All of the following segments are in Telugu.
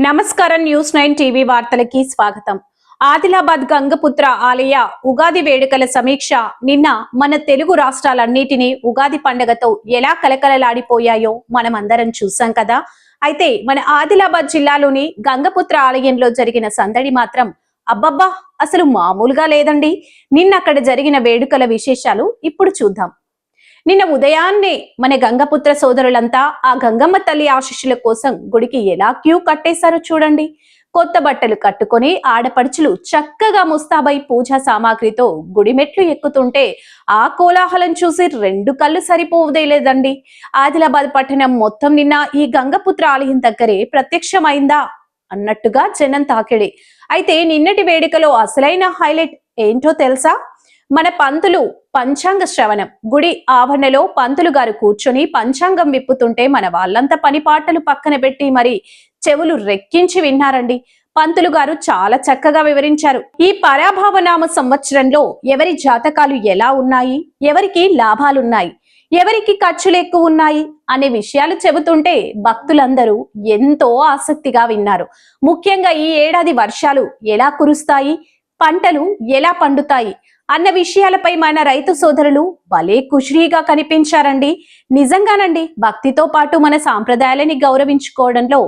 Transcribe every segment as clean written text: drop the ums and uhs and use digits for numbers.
నమస్కారం న్యూస్ 9 టీవీ వార్తలకి స్వాగతం. ఆదిలాబాద్ గంగపుత్ర ఆలయ ఉగాది వేడుకల సమీక్ష. నిన్న మన తెలుగు రాష్ట్రాలన్నిటినీ ఉగాది పండుగతో ఎలా కలకలలాడిపోయాయో మనం అందరం చూసాం కదా. అయితే మన ఆదిలాబాద్ జిల్లాలోని గంగపుత్ర ఆలయంలో జరిగిన సందడి మాత్రం అబ్బబ్బా అసలు మామూలుగా లేదండి. నిన్న అక్కడ జరిగిన వేడుకల విశేషాలు ఇప్పుడు చూద్దాం. నిన్న ఉదయాన్నే మన గంగపుత్ర సోదరులంతా ఆ గంగమ్మ తల్లి ఆశీస్సుల కోసం గుడికి ఎలా క్యూ కట్టేశారో చూడండి. కొత్త బట్టలు కట్టుకొని ఆడపడుచులు చక్కగా ముస్తాబై పూజా సామాగ్రితో గుడి మెట్లు ఎక్కుతుంటే ఆ కోలాహలం చూసి రెండు కళ్ళు సరిపోవదేలేదండి. ఆదిలాబాద్ పట్టణం మొత్తం నిన్న ఈ గంగపుత్ర ఆలయం దగ్గరే ప్రత్యక్షమైందా అన్నట్టుగా జనం తాకిడి. అయితే నిన్నటి వేడుకలో అసలైన హైలైట్ ఏంటో తెలుసా? మన పంతులు పంచాంగ శ్రవణం. గుడి ఆవరణలో పంతులు గారు కూర్చొని పంచాంగం విప్పుతుంటే మన వాళ్ళంతా పని పాటలు పక్కన పెట్టి మరి చెవులు రెక్కించి విన్నారండి. పంతులు గారు చాలా చక్కగా వివరించారు. ఈ పరాభావనామ సంవత్సరంలో ఎవరి జాతకాలు ఎలా ఉన్నాయి, ఎవరికి లాభాలున్నాయి, ఎవరికి ఖర్చులు ఎక్కువ ఉన్నాయి అనే విషయాలు చెబుతుంటే భక్తులందరూ ఎంతో ఆసక్తిగా విన్నారు. ముఖ్యంగా ఈ ఏడాది వర్షాలు ఎలా కురుస్తాయి, పంటలు ఎలా పండుతాయి అన్న విషయాలపై మన రైతు సోదరులు భలే ఖుషీగా కనిపించారండి. నిజంగానండి, భక్తితో పాటు మన సాంప్రదాయాలని గౌరవించుకోవడంలో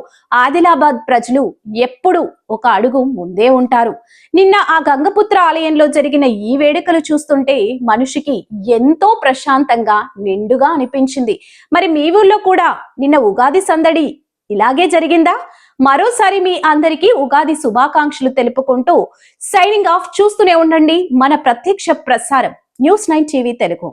ఆదిలాబాద్ ప్రజలు ఎప్పుడు ఒక అడుగు ముందే ఉంటారు. నిన్న ఆ గంగపుత్ర ఆలయంలో జరిగిన ఈ వేడుకలు చూస్తుంటే మనిషికి ఎంతో ప్రశాంతంగా నిండుగా అనిపించింది. మరి మీ ఊర్లో కూడా నిన్న ఉగాది సందడి ఇలాగే జరిగిందా? మరోసారి మీ అందరికీ ఉగాది శుభాకాంక్షలు తెలుపుకుంటూ సైనింగ్ ఆఫ్. చూస్తూనే ఉండండి మన ప్రత్యక్ష ప్రసారం న్యూస్ 9 టీవీ తెలుగు.